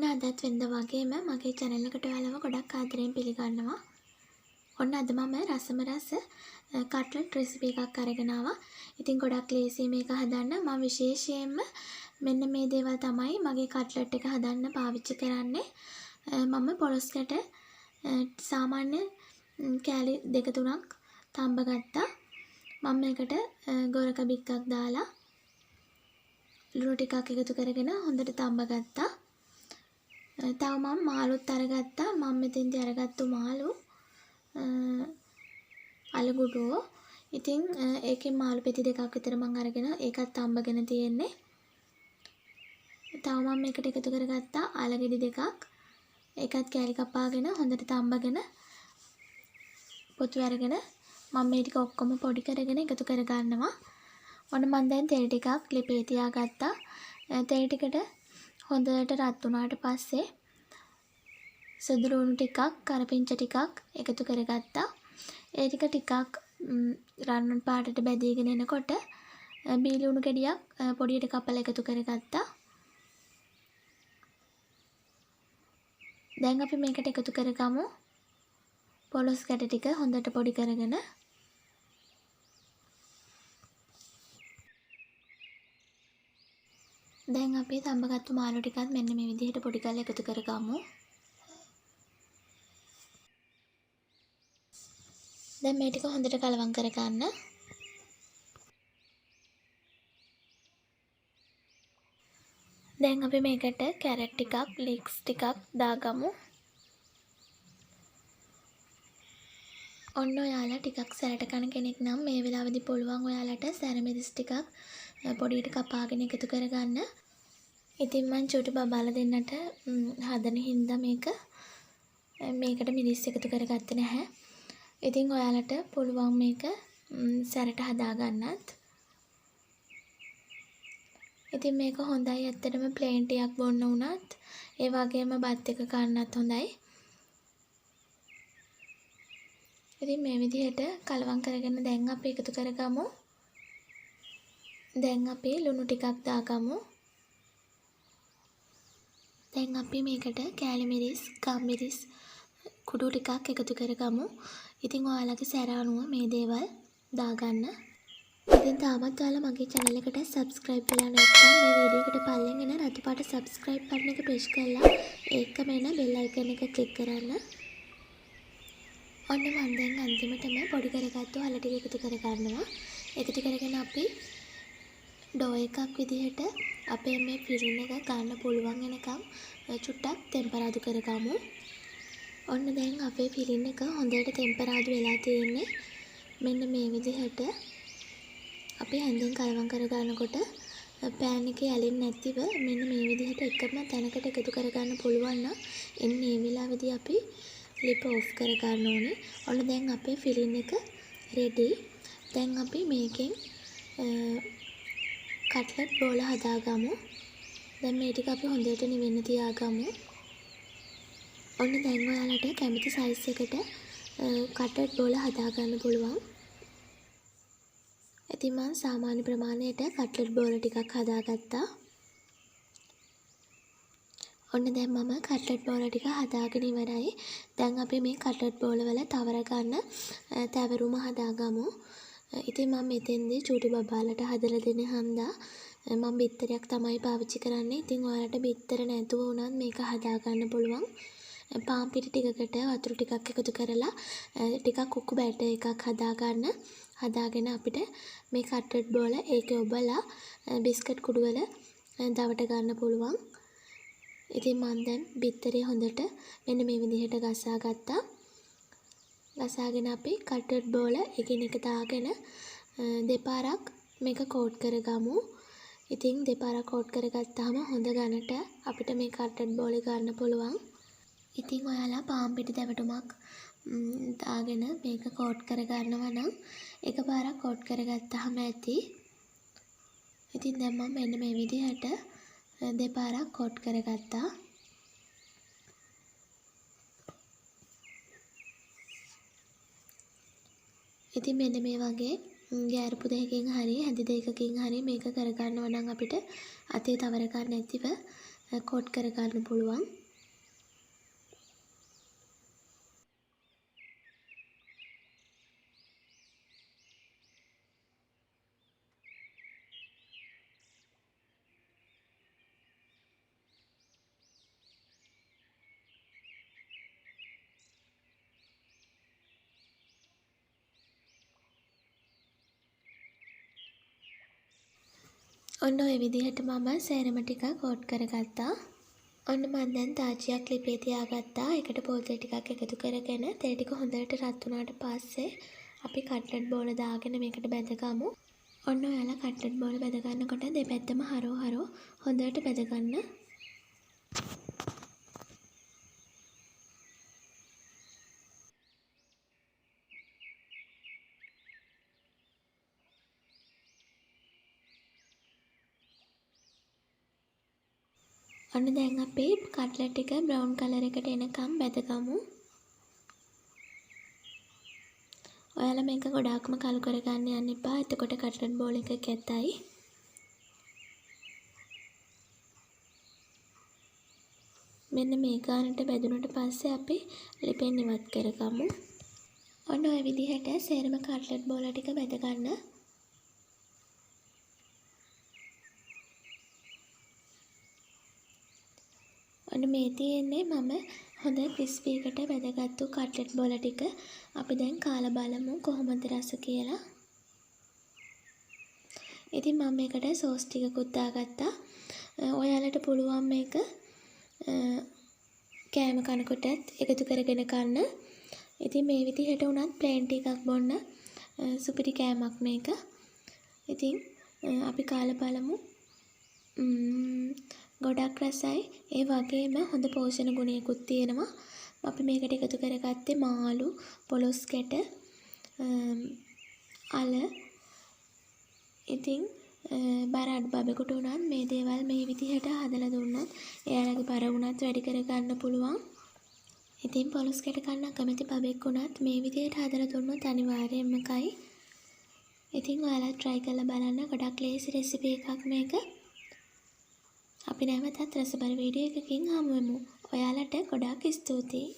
ඔන්න අදත් වෙනද වගේම මගේ channel එකට ඔයාලව ගොඩක් ආදරයෙන් පිළිගන්නවා. ඔන්න අද මම රසම රස cutlet recipe එකක් අරගෙන ආවා. ඉතින් ගොඩක් ලේසියි මේක හදන්න. මම විශේෂයෙන්ම මෙන්න මේ දේවල් තමයි මගේ cutlet එක හදන්න පාවිච්චි කරන්නේ. මම පොලොස්කට සාමාන්‍ය කෑලි 2-3ක් තම්බ ගත්තා. මම මේකට ගොරක බික්කක් දාලා ලුණු ටිකක් එකතු කරගෙන හොඳට තම්බ ගත්තා. තව මම මාළුත් අරගත්තා. මම මෙතෙන්දී අරගත්තු මාළු අලගුඩුව. ඉතින් ඒකේ මාළු පෙති 2ක් විතර මම අරගෙන ඒකත් තම්බගෙන තියෙන්නේ. තව මම මේකට එකතු කරගත්තා අලගෙඩි 2ක්. ඒකත් කෑලි කපාගෙන හොඳට තම්බගෙන පොතු අරගෙන මම මේ ටික ඔක්කොම පොඩි කරගෙන එකතු කර ගන්නවා. ඔන්න මම දැන් තෙල් ටිකක් ලිපේ තියාගත්තා. තෙල් ටිකට හොඳට රත් වුණාට පස්සේ සුදු ලුණු ටිකක් කරපිංච ටිකක් එකතු කරගත්තා. ඒ ටික ටිකක් රන්වන් පාටට බැදීගෙන එනකොට බීලි ලුණු ගෙඩියක් පොඩියට කපලා එකතු කරගත්තා. දැන් අපි මේකට එකතු කරගමු පොලොස් කැට ටික හොඳට පොඩි කරගෙන. දැන් අපි තඹගත්තු මාළු ටිකත් මෙන්න මේ විදිහට පොඩි කරලා එකතු කරගමු. දැන් මේ ටික හොඳට කලවම් කරගන්න. දැන් අපි මේකට කැරට් ටිකක්, ලීක්ස් ටිකක් දාගමු. ඔන්න ඔයාලා ටිකක් සැරට කන කෙනෙක් නම් මේ වෙලාවේදී පුළුවන් ඔයාලට සැර මිරිස් ටිකක් පොඩියට කපාගෙන එකතු කරගන්න. ඉතින් මං චූටි බබාලා දෙන්නට හදන හින්දා මේකට මිරිස් එකතු කරගත්තේ නැහැ. ඉතින් ඔයාලට පුළුවන් මේක සැරට හදාගන්නත්. ඉතින් මේක හොඳයි ඇත්තටම ප්ලේන් ටියක් බොන්න උනත් ඒ වගේම බත් එක කන්නත් හොඳයි. ඉතින් මේ විදිහට කලවම් කරගෙන දැන් අපි එකතු කරගමු. දැන් අපි ලුණු ටිකක් දාගමු. දැන් අපි මේකට කෑලි මිරිස්, ගම් මිරිස් කුඩු ටිකක් එකතු කරගමු. ඉතින් ඔයාලගේ සැර අනුව මේ දේවල් දාගන්න. ඉතින් තාමත් ඔයාලා මගේ channel එකට subscribe වෙලා නැත්නම් මේ වීඩියෝ එකට පල්ලෙන් එන රතු පාට subscribe button එක press කරලා ඒකම එන bell icon එක click කරන්න. ඔන්න මම දැන් අන්තිමටම පොඩි කරගත්තු අල ටික එකතු කරගන්නවා. එකතු කරගෙන අපි ඩෝ එකක් විදිහට අපේ මේ ෆිරින් එක ගන්න පුළුවන් වෙනකම් චුට්ටක් ටෙම්පරාදු කරගමු. ඔන්න දැන් අපේ ෆිරින් එක හොඳට ටෙම්පරාදු වෙලා තියෙන්නේ. මෙන්න මේ විදිහට අපි හැන්දෙන් කලවම් කරගන්නකොට පෑන් එකේ ඇලෙන්නේ නැතිව මෙන්න මේ විදිහට එකම තැනකට එකතු කරගන්න පුළුවන් නම් එන්න මේ වෙලාවේදී අපි ලිප ඔෆ් කරගන්න ඕනේ. ඔන්න දැන් අපේ ෆිරින් එක රෙඩි. දැන් අපි මේකෙන් කට්ලට් බෝල හදාගමු. දැන් මේ ටික අපි හොඳට නිවෙන්න තියාගමු. ඔන්න දැන් ඔයාලට කැමති සයිස් එකට කට්ලට් බෝල හදාගන්න පුළුවන්. ඉතින් මම සාමාන්‍ය ප්‍රමාණයට කට්ලට් බෝල ටිකක් හදාගත්තා. ඔන්න දැන් මම කට්ලට් බෝල ටික හදාගෙන ඉවරයි. දැන් අපි මේ කට්ලට් බෝල වල තවර ගන්න තැවරුම හදාගමු. ඉතින් මම මෙතෙන්දී චූටි බබාලට හදලා දෙන හන්දා මම බිත්තරයක් තමයි පාවිච්චි කරන්නේ. ඉතින් ඔයාලට බිත්තර නැතුව උනත් මේක හදාගන්න පුළුවන්. පාන් පිටි ටිකකට වතුර ටිකක් එකතු කරලා ටිකක් කුක්කු බැටර් එකක් හදාගන්න. හදාගෙන අපිට මේ කට්ලට් බෝල ඒකේ ඔබලා බිස්කට් කුඩු වල දවට ගන්න පුළුවන්. ඉතින් මම දැන් බිත්තරේ හොඳට මෙන්න මේ විදිහට ගසා ගත්තා. ගසාගෙන අපි කට්ලට් බෝල එකින් එක දාගෙන දෙපාරක් මේක කෝට් කරගමු. ඉතින් දෙපාරක් කෝට් කරගත්තාම හොඳ ගණට අපිට මේ කට්ලට් බෝලේ ගන්න පුළුවන්. ඉතින් ඔයාලා පාන් පිටි දැවටුමක් දාගෙන මේක කෝට් කරගන්නවා නම් එකපාරක් කෝට් කරගත්තාම ඇති. ඉතින් දැන් මම මෙන්න මේ විදිහට දෙපාරක් කෝට් කරගත්තා. ඉතින් මෙන්න මේ වගේ ගෑරපු දෙකකින් හරි හැඳි දෙකකින් හරි මේක කරගන්නවා නම් අපිට අතේ තවර ගන්න නැතිව කොට් කරගන්න පුළුවන්. ඔන්න ඔය විදිහට මම සේරම ටික කොට් කරගත්තා. ඔන්න මම දැන් තාච්චියක් ලිපේ තියාගත්තා. ඒකට පොල් තෙල් ටිකක් එකතු කරගෙන තෙල් ටික හොඳට රත් වුණාට පස්සේ අපි කට්ලට් බෝල දාගෙන මේකට බැදගමු. ඔන්න ඔයාලා කට්ලට් බෝල බැද ගන්නකොට දෙපැත්තම හරෝ හොඳට බැද ගන්න. ඔන්න දැන් අපි කට්ලට් ටික බ්‍රවුන් කලර් එකට එනකම් බැදගමු. ඔයාලා මේක ගොඩාක්ම කළු කරගන්න යන්න එපා. එතකොට කට්ලට් බෝල් එක කැතයි. මෙන්න මේ ගානට බැදුනට පස්සේ අපි ලිපෙන් ඉවත් කරගමු. ඔන්න ඔය විදිහට සේරම කට්ලට් බෝල ටික බැද ගන්න. ඔන්න මේ තියෙන්නේ මම හොඳ ක්‍රිස්පි එකට බැදගත්තු කට්ලට් බෝල ටික. අපි දැන් කාලා බලමු කොහොමද රස කියලා. ඉතින් මම මේකට සෝස් ටිකකුත් දාගත්තා. ඔයාලට පුළුවන් මේක කෑම කනකොටත් එකතු කරගෙන කන්න. ඉතින් මේ විදිහට උනත් ප්ලේන් ටී එකක් බොන්න සුපිරි කෑමක් මේක. ඉතින් අපි කාලා බලමු. ගොඩක් රසයි. ඒ වගේම හොඳ පෝෂණ ගුණයකුත් තියෙනවා. අපි මේකට එකතු කරගත්තේ මාළු, පොලොස් කැට, අල. ඉතින් බර අඩු බබෙකුට උනත් මේ දේවල් මේ විදිහට හදලා දුන්නත් එයාලගේ බර උනත් වැඩි කරගන්න පුළුවන්. ඉතින් පොලොස් කැට කන්න අකමැති බබෙක් උනත් මේ විදිහට හදලා දුන්නොත් අනිවාර්යයෙන්ම කයි. ඉතින් ඔයාලා try කරලා බලන්න. ගොඩක් ලේසි රෙසිපි එකක් මේක. අපි නැවතත් රසබර වීඩියෝ එකකින් හමු වෙමු. ඔයාලට ගොඩාක් ස්තුතියි.